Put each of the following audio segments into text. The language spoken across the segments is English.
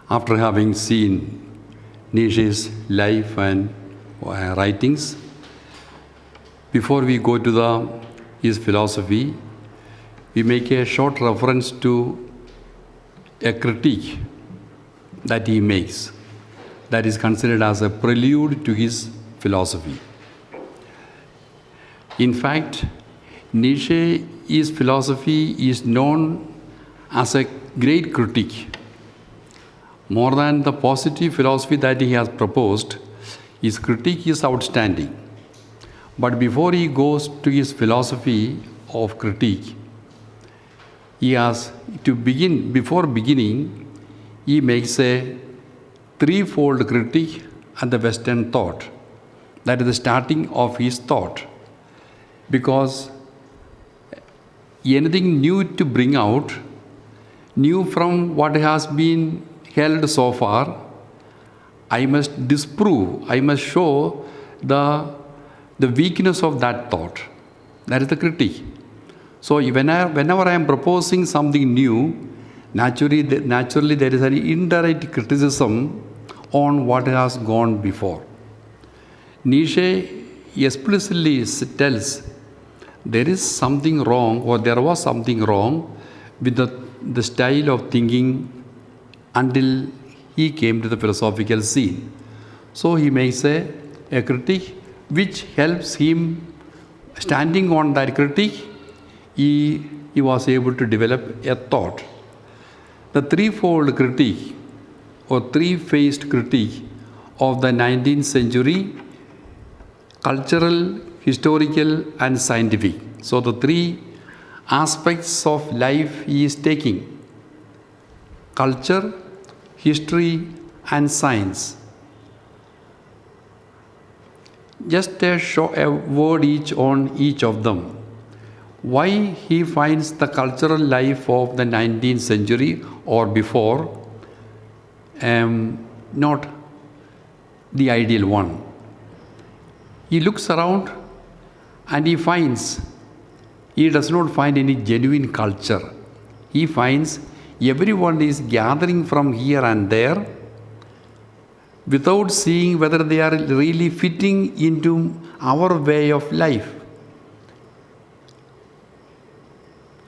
After having seen Nietzsche's life and writings, before we go to his philosophy, we make a short reference to a critique that he makes that is considered as a prelude to his philosophy. In fact, Nietzsche's philosophy is known as a great critique. More than the positive philosophy that he has proposed, his critique is outstanding. But before he goes to his philosophy of critique, he has to begin, before beginning, he makes a threefold critique at the Western thought. That is the starting of his thought. Because anything new to bring out, new from what has been held so far, I must disprove, I must show the weakness of that thought. That is the critique. So whenever I am proposing something new, naturally there is an indirect criticism on what has gone before. Nietzsche explicitly tells there is something wrong, or there was something wrong with the style of thinking until he came to the philosophical scene. So he makes a critique which helps him. Standing on that critique, he was able to develop a thought. The threefold critique or three-faced critique of the 19th century: cultural, historical and scientific. So the three aspects of life he is taking: culture, history and science. Just a word each on each of them. Why he finds the cultural life of the 19th century or before not the ideal one. He looks around and he does not find any genuine culture. He finds everyone is gathering from here and there without seeing whether they are really fitting into our way of life.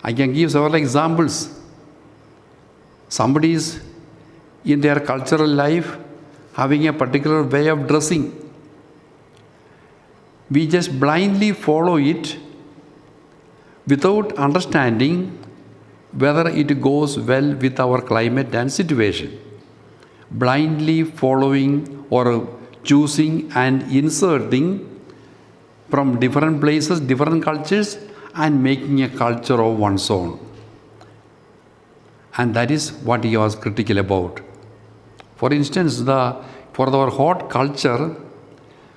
I can give several examples. Somebody is in their cultural life having a particular way of dressing. We just blindly follow it without understanding whether it goes well with our climate and situation. Blindly following or choosing and inserting from different places, different cultures, and making a culture of one's own. And that is what he was critical about. For instance, for our hot culture,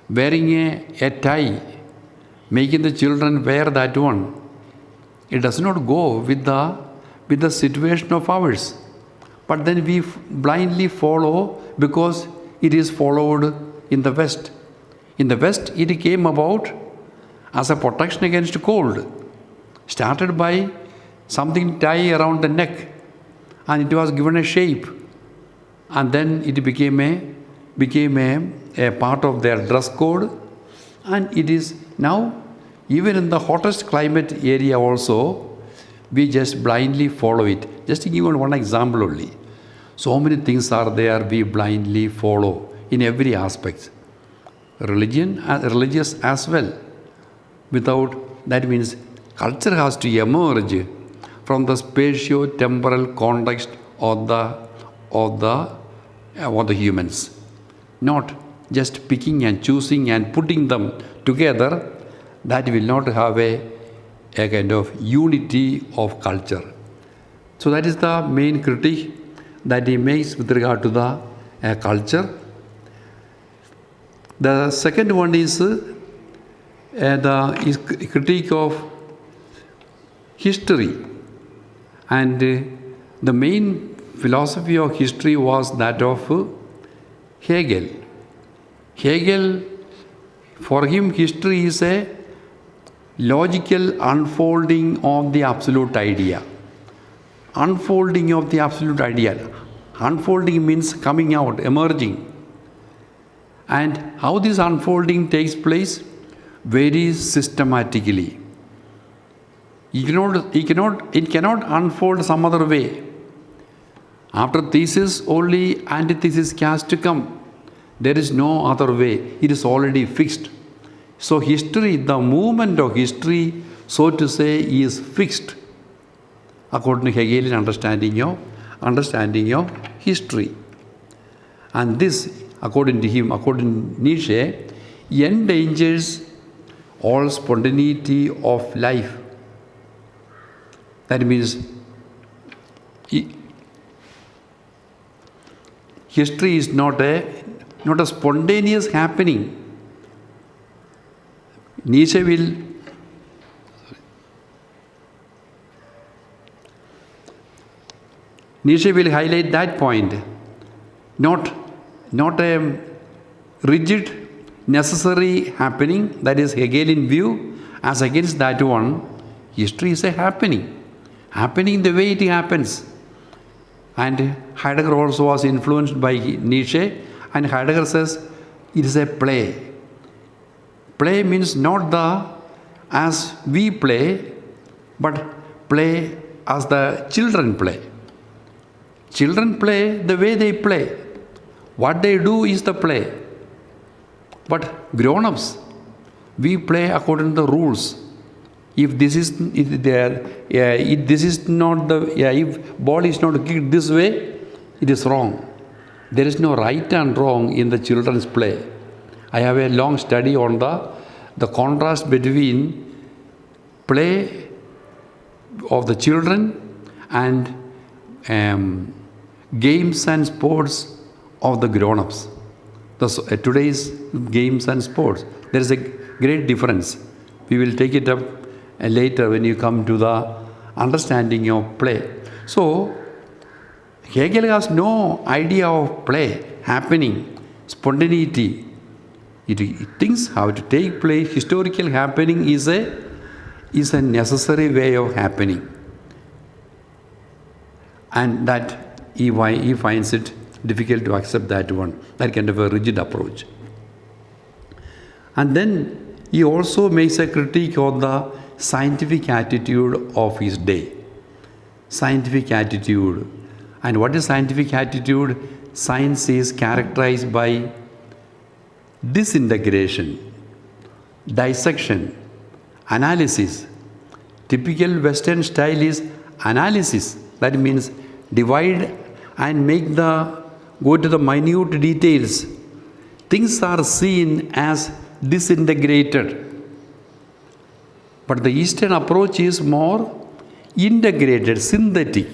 wearing a tie, making the children wear that one, it does not go with the situation of ours. But then we blindly follow because it is followed in the West. In the West, it came about as a protection against cold. Started by something tie around the neck, and it was given a shape, and then it became a part of their dress code, and it is now even in the hottest climate area also. We just blindly follow it. Just to give one example only. So many things are there we blindly follow in every aspect. Religious as well. Without, that means culture has to emerge from the spatio-temporal context of the humans. Not just picking and choosing and putting them together. That will not have a kind of unity of culture. So that is the main critique that he makes with regard to the culture. The second one is the critique of history. And the main philosophy of history was that of Hegel. Hegel, for him, history is a logical unfolding of the absolute idea. Unfolding of the absolute idea. Unfolding means coming out, emerging. And how this unfolding takes place? Very systematically. It cannot unfold some other way. After thesis, only antithesis has to come. There is no other way. It is already fixed. So history, the movement of history, so to say, is fixed according to Hegelian understanding of history. And this, according to him, according to Nietzsche, endangers all spontaneity of life. That means history is not a spontaneous happening. Nietzsche will highlight that point. Not a rigid, necessary happening, that is Hegelian view. As against that one, history is a happening the way it happens. And Heidegger also was influenced by Nietzsche, and Heidegger says it is a play. Play means not as we play, but play as the children play. Children play the way they play. What they do is the play. But grown-ups, we play according to the rules. If ball is not kicked this way, it is wrong. There is no right and wrong in the children's play. I have a long study on the contrast between play of the children and games and sports of the grown-ups. Today's games and sports, there is a great difference. We will take it up later when you come to the understanding of play. So, Hegel has no idea of play, happening, spontaneity. Things have to take place. Historical happening is a necessary way of happening. And that he finds it difficult to accept that one, that kind of a rigid approach. And then he also makes a critique of the scientific attitude of his day. Scientific attitude. And what is scientific attitude? Science is characterized by disintegration, dissection, analysis. Typical Western style is analysis. That means divide and go to the minute details. Things are seen as disintegrated. But the Eastern approach is more integrated, synthetic.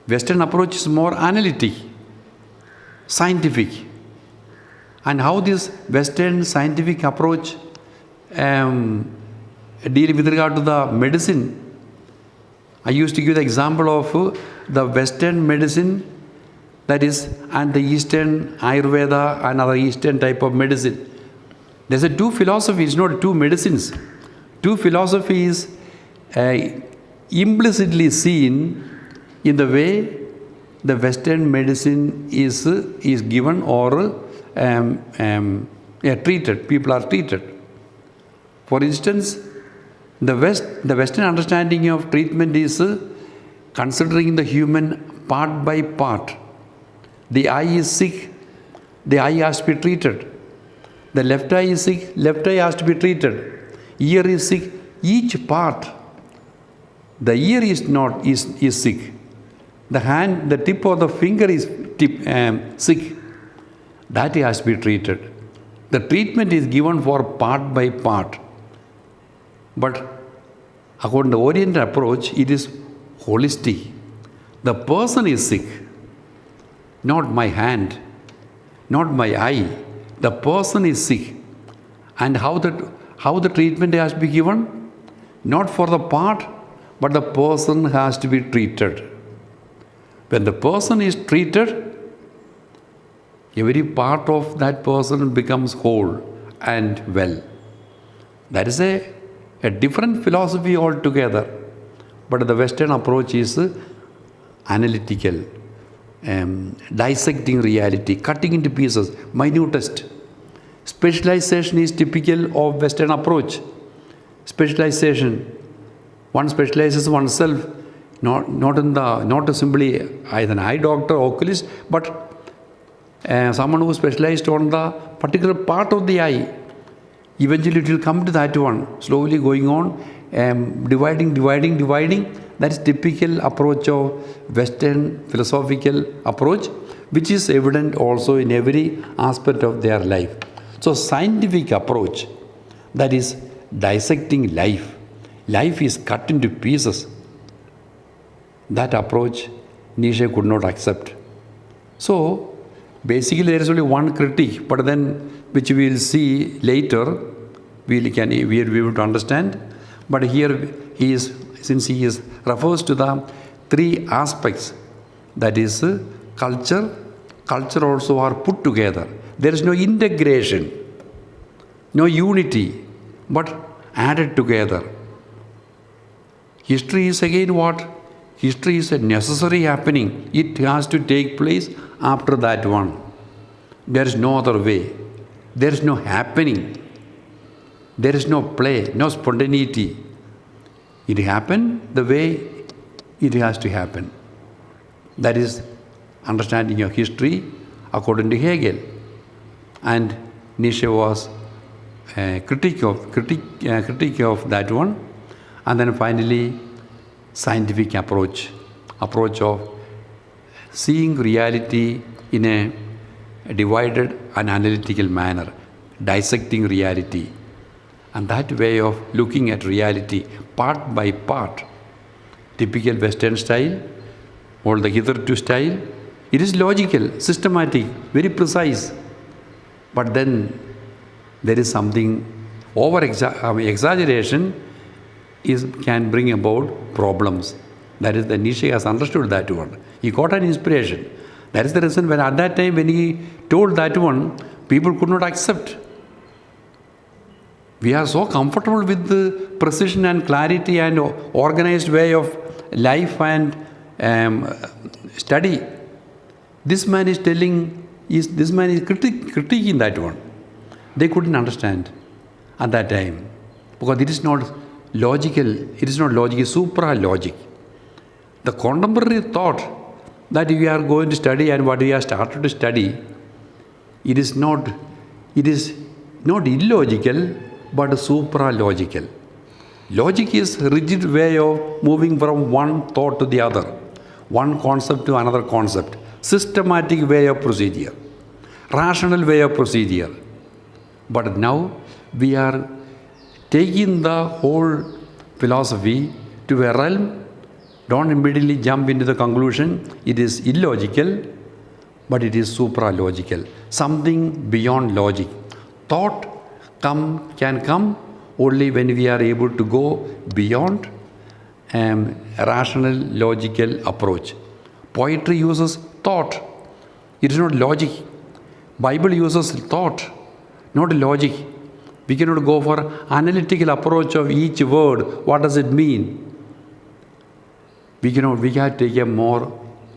Western approach is more analytic, scientific. And how this Western scientific approach deal with regard to the medicine? I used to give the example of the Western medicine, that is, and the Eastern Ayurveda and other Eastern type of medicine. There's two philosophies, not two medicines. Two philosophies implicitly seen in the way the Western medicine is given or treated. People are treated. For instance, the Western understanding of treatment is considering the human part by part. The eye is sick, the eye has to be treated. The left eye is sick, left eye has to be treated. Ear is sick, each part. The ear is sick. The hand, the tip of the finger is sick. That has to be treated. The treatment is given for part by part. But according to the Oriental approach, it is holistic. The person is sick, not my hand, not my eye. The person is sick. And how the treatment has to be given? Not for the part, but the person has to be treated. When the person is treated, every part of that person becomes whole and well. That is a different philosophy altogether. But the Western approach is analytical, dissecting reality, cutting into pieces, minutest. Specialization is typical of Western approach. Specialization. One specializes oneself, not simply as an eye doctor, oculist, but someone who specialized on the particular part of the eye. Eventually it will come to that one, slowly going on, dividing. That is typical approach of Western philosophical approach, which is evident also in every aspect of their life. So scientific approach, that is dissecting life. Life is cut into pieces. That approach Nietzsche could not accept. So basically there is only one critique, but then which we will see later, we will be able to understand. But here since he refers to the three aspects, that is culture also are put together. There is no integration, no unity, but added together. History is again what? History is a necessary happening. It has to take place after that one. There is no other way. There is no happening. There is no play, no spontaneity. It happened the way it has to happen. That is understanding of history according to Hegel. And Nietzsche was a critic of that one. And then finally, scientific approach of seeing reality in a divided and analytical manner, dissecting reality. And that way of looking at reality part by part, typical Western style, or the hitherto style, it is logical, systematic, very precise. But then there is something exaggeration can bring about problems. That is, the Nietzsche has understood that one. He got an inspiration. That is the reason when at that time when he told that one, people could not accept. We are so comfortable with the precision and clarity and organized way of life and study. This man is critiquing that one. They couldn't understand at that time because it is not logical. It is not logic, it is supra-logic. The contemporary thought that we are going to study and what we have started to study, it is not illogical, but supra-logical. Logic is a rigid way of moving from one thought to the other, one concept to another concept, systematic way of procedure, rational way of procedure. But now we are taking the whole philosophy to a realm. Don't immediately jump into the conclusion. It is illogical, but it is supra-logical, something beyond logic. Thought can come only when we are able to go beyond a rational, logical approach. Poetry uses thought. It is not logic. Bible uses thought, not logic. We cannot go for analytical approach of each word. What does it mean? We can take a more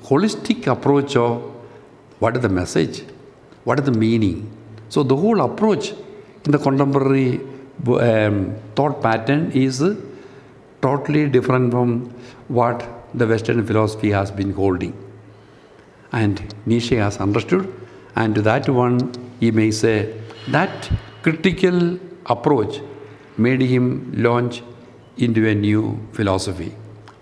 holistic approach of what is the message, what is the meaning. So the whole approach in the contemporary thought pattern is totally different from what the Western philosophy has been holding. And Nietzsche has understood, and to that one he may say that critical approach made him launch into a new philosophy.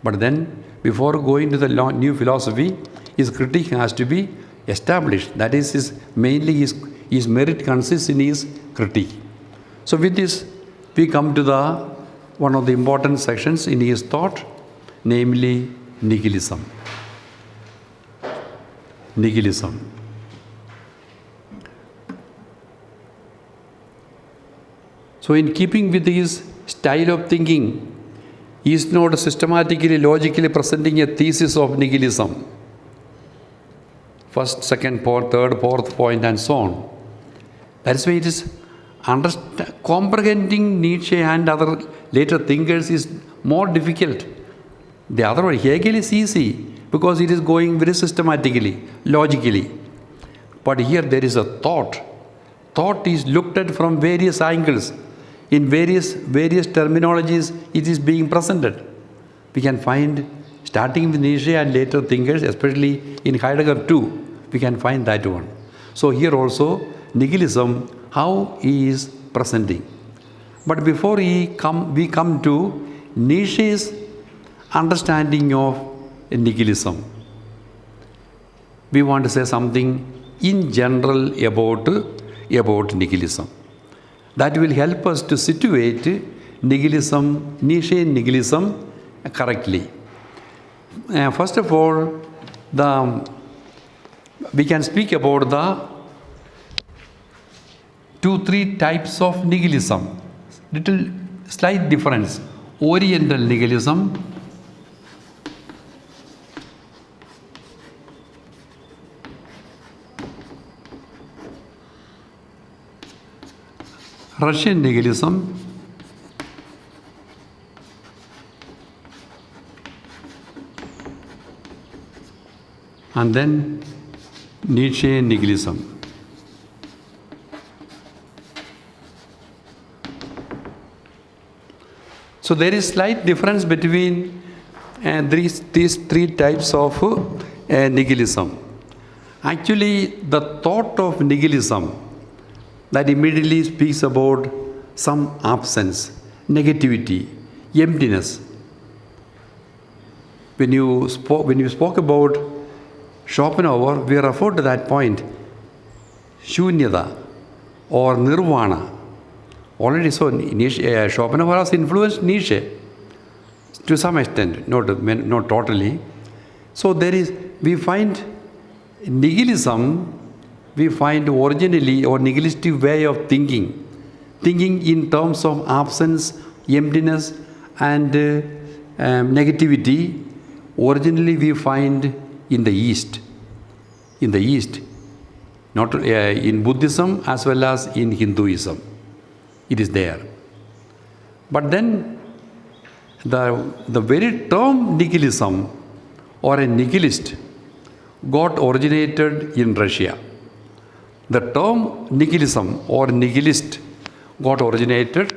But then before going to the new philosophy, his critique has to be established. That is, his merit consists in his critique. So with this, we come to one of the important sections in his thought, namely nihilism. Nihilism. So in keeping with his style of thinking, he is not systematically, logically presenting a thesis of nihilism. First, second, third, fourth point, and so on. That's why it is comprehending Nietzsche and other later thinkers is more difficult. The other one, Hegel is easy. because it is going very systematically, logically. But here there is a thought. Thought is looked at from various angles. In various terminologies, it is being presented. We can find, starting with Nietzsche and later thinkers, especially in Heidegger too, we can find that one. So here also, nihilism, how he is presenting. But before we come to Nietzsche's understanding of nihilism, we want to say something in general about nihilism. That will help us to situate nihilism, Nietzschean nihilism correctly. First of all, we can speak about the 2-3 types of nihilism. Little slight difference. Oriental nihilism, Russian nihilism, and then Nietzschean nihilism. So there is slight difference between these 3 types of nihilism. Actually, the thought of nihilism that immediately speaks about some absence, negativity, emptiness. When you spoke about Schopenhauer, we referred to that point, shunyata or nirvana. Already so, Schopenhauer has influenced Nietzsche to some extent, not totally. So we find nihilism, we find originally or nihilistic way of thinking in terms of absence, emptiness, and negativity. Originally, we find in the East, not in Buddhism as well as in Hinduism. It is there. But then the very term nihilism or a nihilist got originated in Russia. The term nihilism or nihilist got originated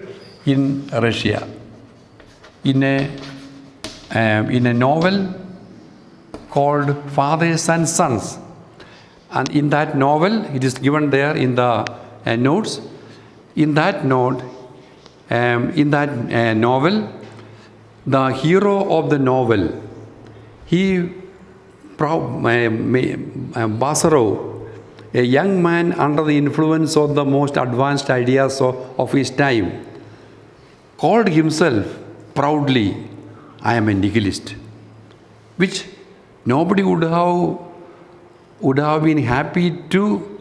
in Russia in a novel called Fathers and Sons. And in that novel, it is given there in the notes. In that novel, the hero of the novel, Basarov, a young man under the influence of the most advanced ideas of his time, called himself proudly, I am a nihilist, which nobody would have been happy to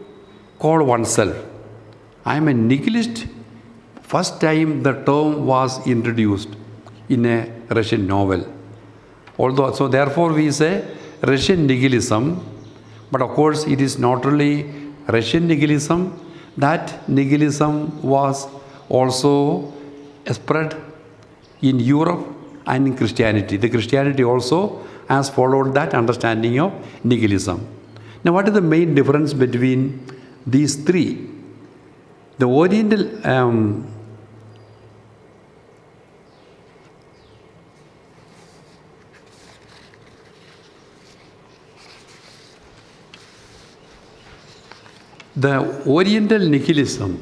call oneself. I am a nihilist. First time the term was introduced in a Russian novel. So therefore we say Russian nihilism, but of course it is not only Russian nihilism. That nihilism was also spread in Europe and in Christianity. The Christianity also has followed that understanding of nihilism. Now, what is the main difference between these 3? The Oriental nihilism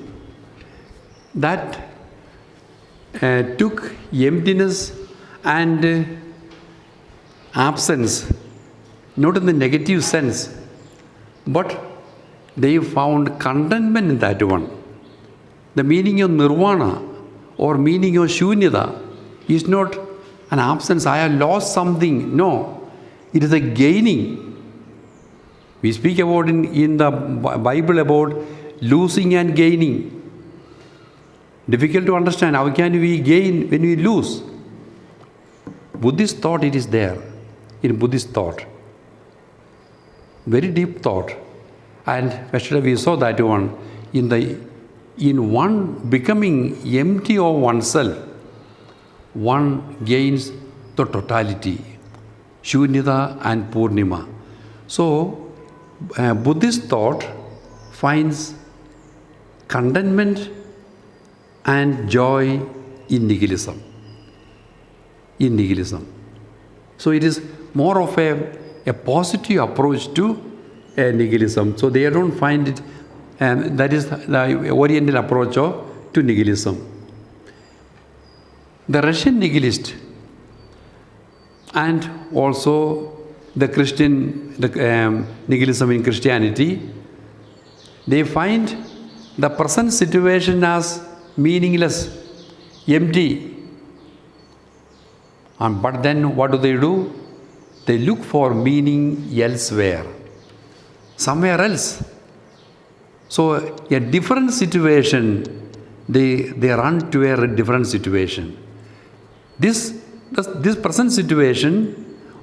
that took emptiness and absence, not in the negative sense, but they found contentment in that one. The meaning of nirvana or meaning of shunyata is not an absence, I have lost something. No, it is a gaining. We speak about in the Bible about losing and gaining. Difficult to understand. How can we gain when we lose? Buddhist thought, it is there. In Buddhist thought. Very deep thought. And yesterday we saw that one. In one becoming empty of oneself, one gains the totality. Shunyata and Purnima. So, Buddhist thought finds contentment and joy in nihilism. So it is more of a positive approach to nihilism. So they don't find it, and that is the Oriental approach to nihilism. The Russian nihilist and also the nihilism in Christianity, they find the present situation as meaningless, empty. But then what do? They look for meaning elsewhere, somewhere else. So a different situation, they run to a different situation. This present situation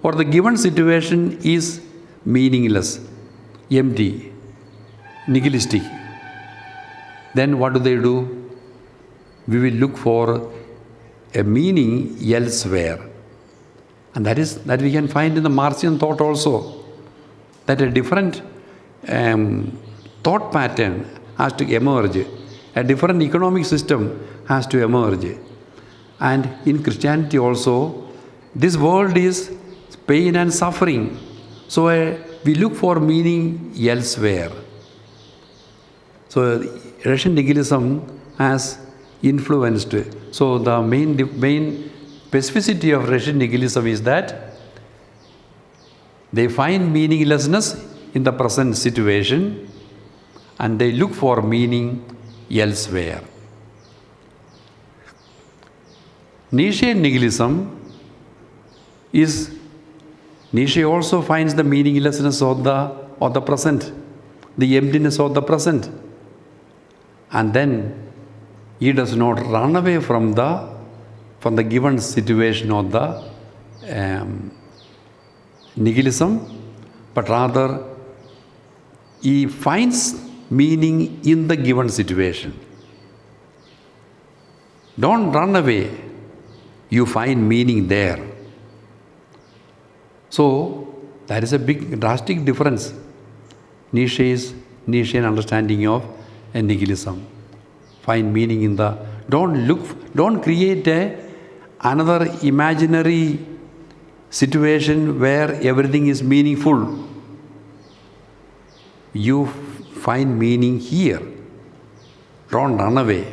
or the given situation is meaningless, empty, nihilistic. Then what do? We will look for a meaning elsewhere. And that we can find in the Marxian thought also. That a different thought pattern has to emerge. A different economic system has to emerge. And in Christianity also, this world is pain and suffering. So we look for meaning elsewhere. So Russian nihilism has influenced. So the main specificity of Russian nihilism is that they find meaninglessness in the present situation and they look for meaning elsewhere. Nietzschean nihilism is, Nietzsche also finds the meaninglessness of the present, the emptiness of the present. And then he does not run away from the given situation of the nihilism, but rather he finds meaning in the given situation. Don't run away. You find meaning there. So that is a big drastic difference. Nietzschean understanding of nihilism. Find meaning in the, don't create another imaginary situation where everything is meaningful. You find meaning here. Don't run away.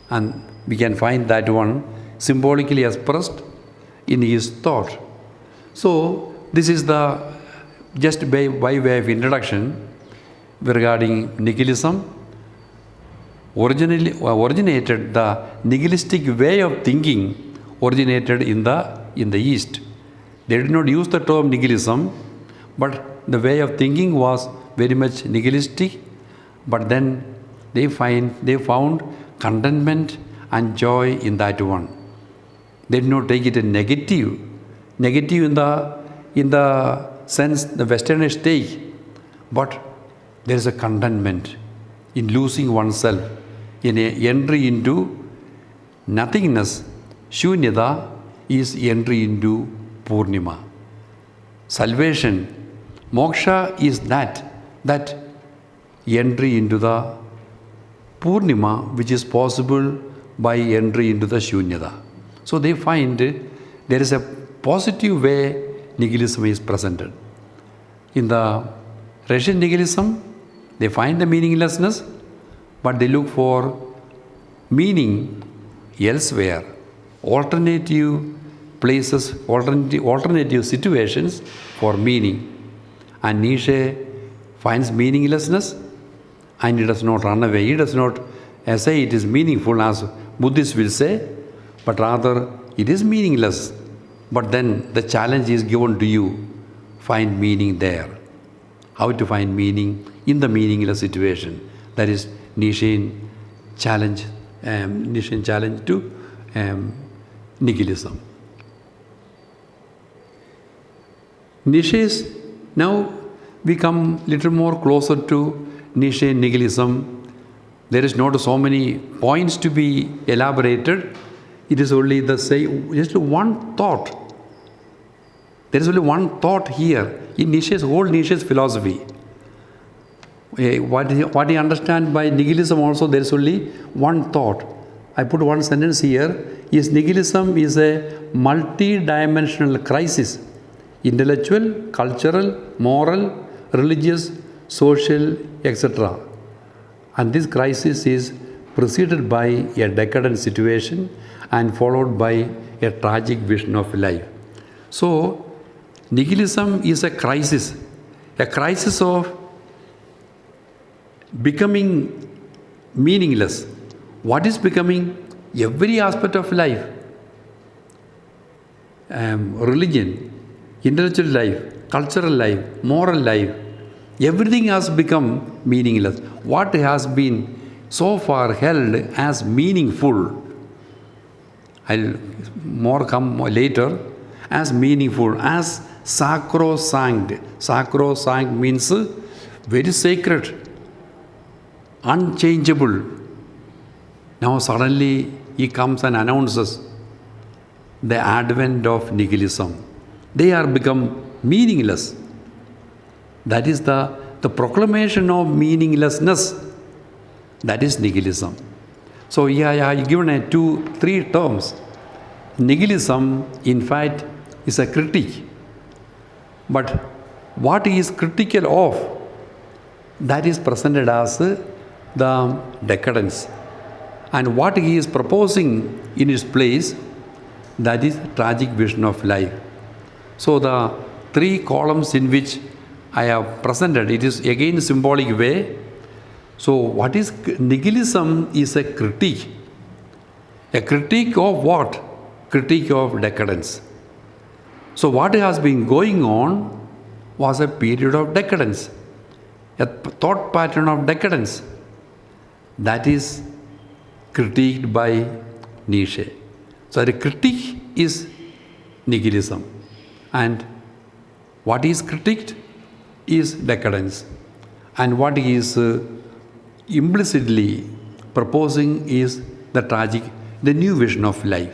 And we can find that one symbolically expressed in his thought. So this is just by way of introduction regarding nihilism. Originated, the nihilistic way of thinking originated in the East. They did not use the term nihilism, but the way of thinking was very much nihilistic. But then they found contentment and joy in that one. They did not take it as negative in the sense the Westerners take, but there is a contentment in losing oneself, in an entry into nothingness. Shunyata is entry into Purnima. Salvation, moksha is that entry into the Purnima, which is possible by entry into the Shunyata. So they find there is a positive way nihilism is presented. In the Russian nihilism, they find the meaninglessness, but they look for meaning elsewhere, alternative places, alternative situations for meaning. And Nietzsche finds meaninglessness and he does not run away. He does not say it is meaningful as Buddhists will say, but rather it is meaningless. But then the challenge is given to you. Find meaning there. How to find meaning in the meaningless situation. That is Nietzschean challenge to nihilism. Nietzsche's, now we come little more closer to Nietzschean nihilism. There is not so many points to be elaborated. It is only just one thought. There is only one thought here in Nietzsche's whole Nietzsche's philosophy. What he understand by nihilism also, there is only one thought. I put one sentence here. Is nihilism is a multi-dimensional crisis. Intellectual, cultural, moral, religious, social, etc. And this crisis is preceded by a decadent situation and followed by a tragic vision of life. So, nihilism is a crisis of becoming meaningless. What is becoming? Every aspect of life. Religion, intellectual life, cultural life, moral life, everything has become meaningless. What has been so far held as meaningful, I'll come later, as meaningful, as sacrosanct. Sacrosanct means very sacred, unchangeable. Now suddenly he comes and announces the advent of nihilism. They are become meaningless. That is the proclamation of meaninglessness. That is nihilism. So I have given 2-3 terms. Nihilism, in fact, is a critique. But what he is critical of, that is presented as the decadence. And what he is proposing in its place, that is tragic vision of life. So the 3 columns in which I have presented, it is again symbolic way. So what is nihilism is a critique. A critique of what? Critique of decadence. So what has been going on was a period of decadence, a thought pattern of decadence. That is critiqued by Nietzsche. So the critique is nihilism. And what is critiqued is decadence. And what he is implicitly proposing is the new vision of life.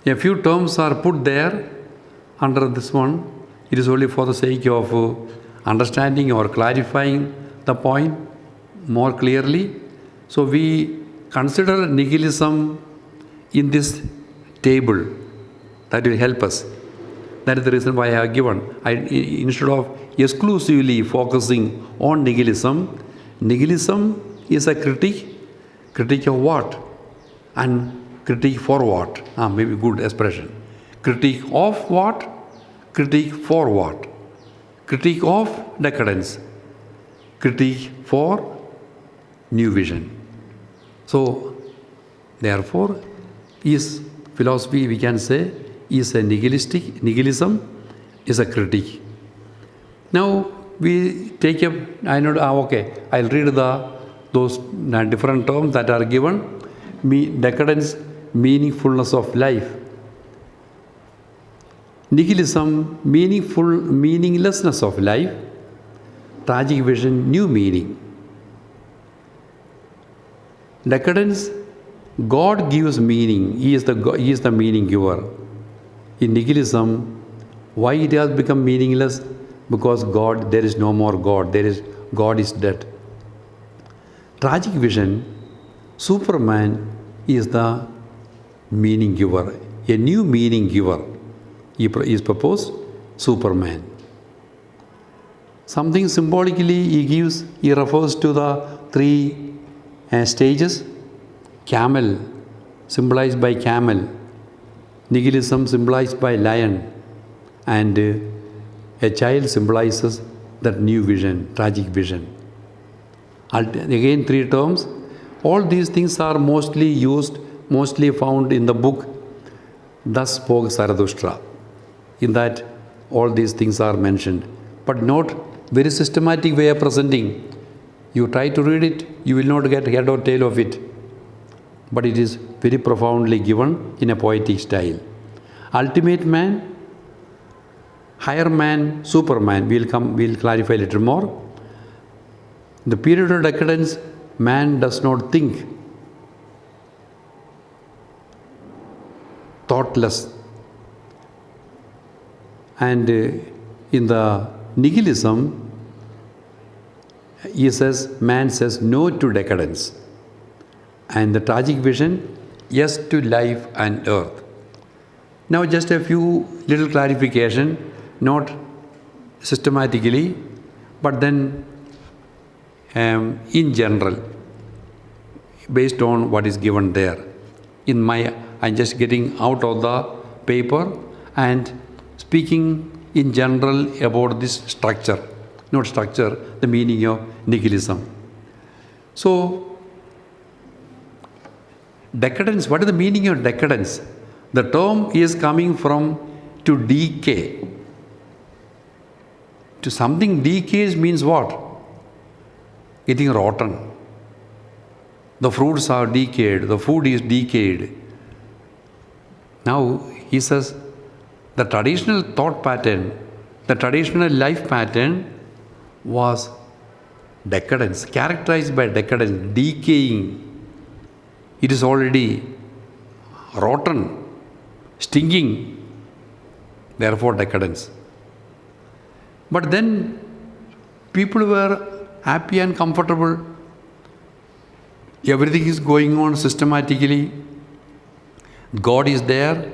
A few terms are put there under this one. It is only for the sake of understanding or clarifying the point more clearly. So we consider nihilism in this table. That will help us. That is the reason why I have given. Instead of exclusively focusing on nihilism, nihilism is a critique of what? And critique for what? Maybe good expression. Critique of what? Critique for what? Critique of decadence. Critique for new vision. So, therefore, his philosophy, we can say, is a nihilism is a critique. Now we take up, I'll read those different terms that are given. Decadence, meaningfulness of life. Nihilism, meaninglessness of life. Tragic vision, new meaning. Decadence, God gives meaning. He is the meaning giver. In nihilism, why it has become meaningless? Because there is no more God. God is dead. Tragic vision, Superman is the meaning giver, a new meaning giver. He is proposed Superman. Something symbolically he refers to the 3 stages. Camel, symbolized by camel. Nihilism symbolized by lion. And a child symbolizes that new vision, tragic vision. Again 3 terms. All these things are mostly found in the book Thus Spoke Zarathustra. In that all these things are mentioned, but not very systematic way of presenting. You try to read it, you will not get head or tail of it. But it is very profoundly given in a poetic style. Ultimate man, higher man, Superman. We'll clarify a little more. The period of decadence, man does not think. Thoughtless, And in the nihilism, man says no to decadence. And the tragic vision, yes to life and earth. Now just a few little clarification, not systematically, but then in general, based on what is given there. I'm just getting out of the paper and speaking in general about this structure, not structure, the meaning of nihilism. So, decadence, what is the meaning of decadence? The term is coming from to decay. To something decays means what? Getting rotten. The fruits are decayed, the food is decayed. Now, he says, the traditional thought pattern, the traditional life pattern was decadence, characterized by decadence, decaying. It is already rotten, stinking, therefore decadence. But then people were happy and comfortable. Everything is going on systematically. God is there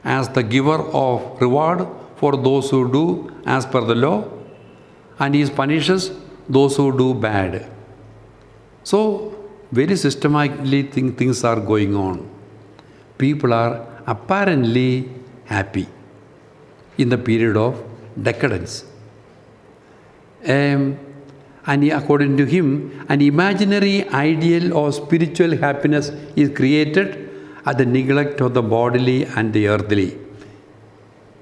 as the giver of reward for those who do as per the law, and He punishes those who do bad. So, very systematically things are going on. People are apparently happy in the period of decadence. And according to him, an imaginary ideal of spiritual happiness is created at the neglect of the bodily and the earthly.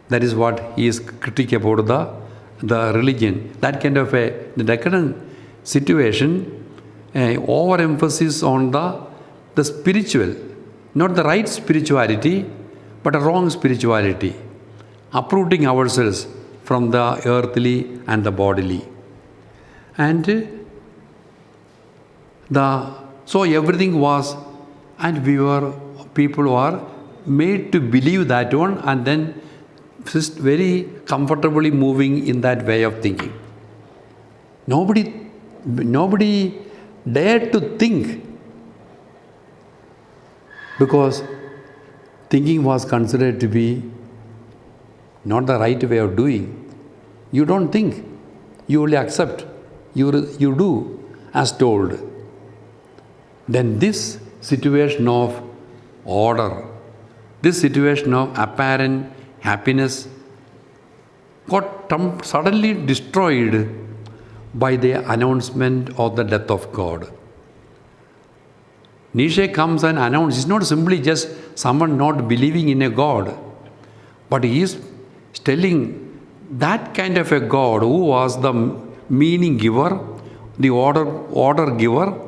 That is what he is critical about the religion. That kind of the decadent situation, overemphasis on the spiritual, not the right spirituality, but a wrong spirituality, uprooting ourselves from the earthly and the bodily. And so everything was, and people were made to believe that one, and then just very comfortably moving in that way of thinking. Nobody dared to think, because thinking was considered to be not the right way of doing. You don't think, you only accept. You do as told. Then this situation of order, this situation of apparent happiness got suddenly destroyed by the announcement of the death of God. Nietzsche comes and announces, it's not simply just someone not believing in a God, but he is telling that kind of a God who was the meaning giver, the order giver,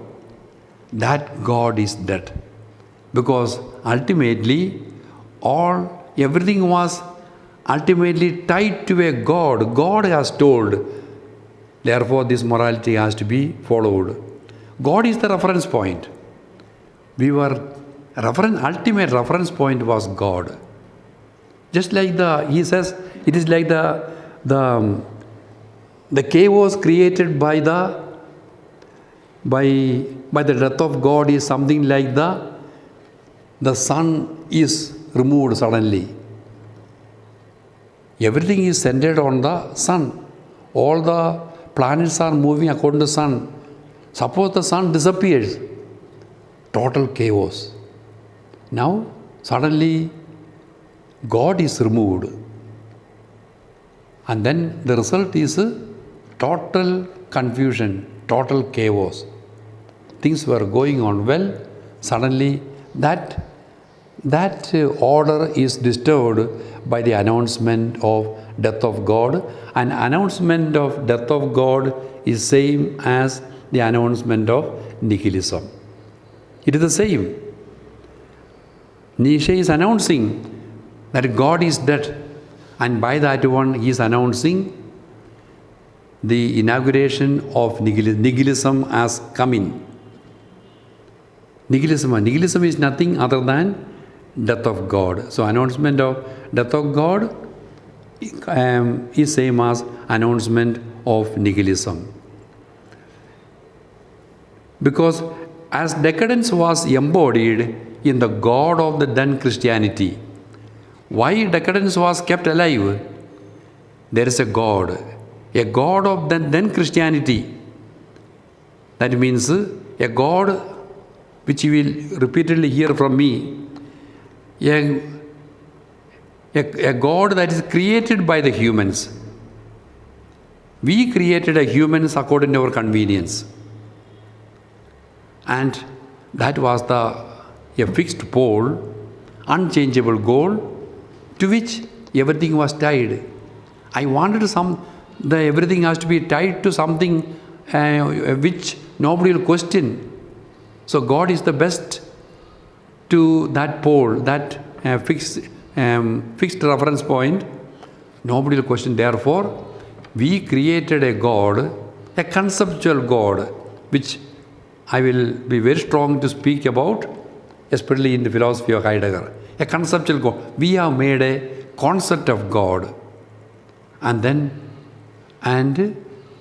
that God is dead. Because ultimately, everything was ultimately tied to a God. God has told, therefore this morality has to be followed. God is the reference point. Ultimate reference point was God. Just like he says, it is like the chaos created by the death of God is something like the sun is removed suddenly. Everything is centered on the sun. All the planets are moving according to the sun. Suppose the sun disappears, total chaos. Now, suddenly, God is removed. And then the result is total confusion, total chaos. Things were going on well. Suddenly, that order is disturbed by the announcement of death of God. An announcement of death of God is same as the announcement of nihilism. It is the same. Nietzsche is announcing that God is dead, and by that one he is announcing the inauguration of nihilism as coming. Nihilism is nothing other than death of God. So announcement of death of God is same as announcement of nihilism. Because as decadence was embodied in the God of the then Christianity, why decadence was kept alive? There is a God of the then Christianity. That means a God which you will repeatedly hear from me, a God that is created by the humans. We created a humans according to our convenience. And that was a fixed pole, unchangeable goal to which everything was tied. I wanted everything has to be tied to something which nobody will question. So God is the best to that pole, that fixed reference point. Nobody will question. Therefore, we created a God, a conceptual God, which I will be very strong to speak about, especially in the philosophy of Heidegger. A conceptual God. We have made a concept of God. And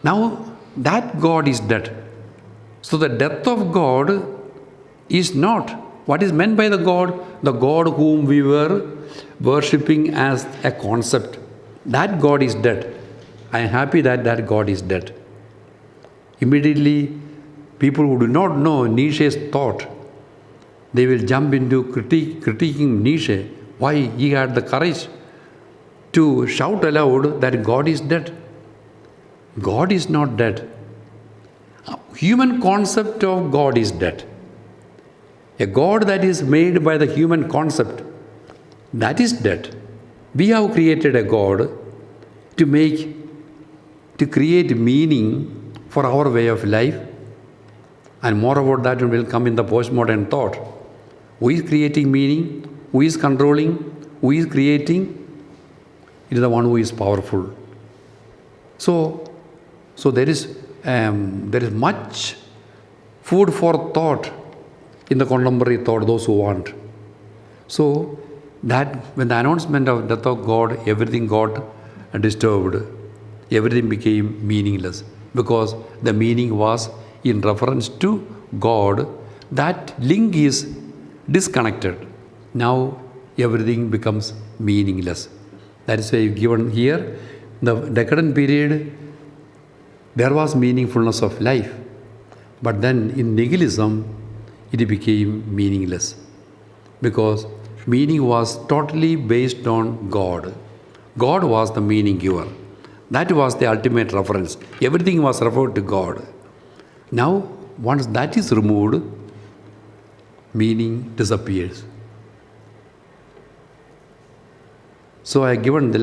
now that God is dead. So the death of God is not what is meant by the God whom we were worshipping as a concept. That God is dead. I am happy that God is dead. Immediately, people who do not know Nietzsche's thought, they will jump into critiquing Nietzsche. Why he had the courage to shout aloud that God is dead. God is not dead. Human concept of God is dead. A God that is made by the human concept, that is dead. We have created a God to create meaning for our way of life. And more about that will come in the postmodern thought. Who is creating meaning? Who is controlling? Who is creating? It is the one who is powerful. So there is much food for thought in the contemporary thought, those who want. So that when the announcement of death of God, everything got disturbed. Everything became meaningless because the meaning was in reference to God. That link is disconnected. Now everything becomes meaningless. That is why given here, the decadent period, there was meaningfulness of life. But then in nihilism, it became meaningless. Because meaning was totally based on God. God was the meaning giver. That was the ultimate reference. Everything was referred to God. Now, once that is removed, meaning disappears. So I have given the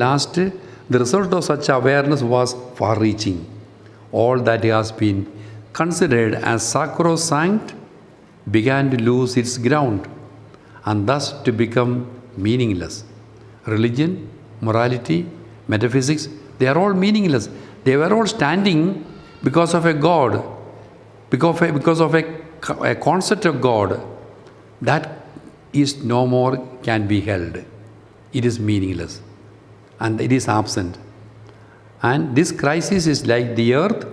result of such awareness was far-reaching. All that has been considered as sacrosanct began to lose its ground and thus to become meaningless. Religion, morality, metaphysics, they are all meaningless. They were all standing because of a God, because of a concept of God that is no more can be held. It is meaningless and it is absent. And this crisis is like the earth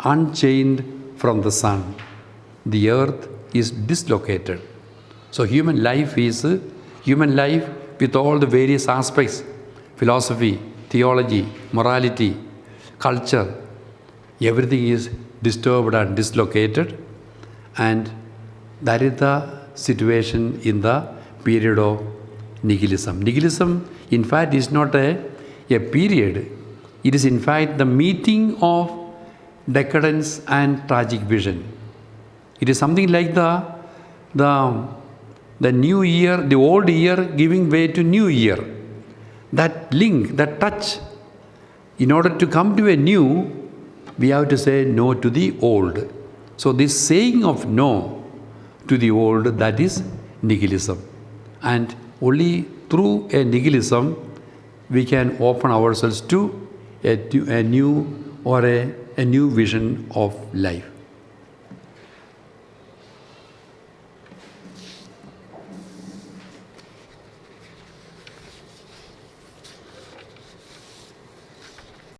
unchained from the sun. The earth is dislocated. So human life with all the various aspects, philosophy, theology, morality, culture, everything is disturbed and dislocated, and that is the situation in the period of nihilism. Nihilism, in fact, is not a period. It is, in fact, the meeting of decadence and tragic vision. It is something like the new year, the old year giving way to new year. That link, that touch. In order to come to a new, we have to say no to the old. So this saying of no to the old, that is nihilism. And only through a nihilism, we can open ourselves to a new vision of life.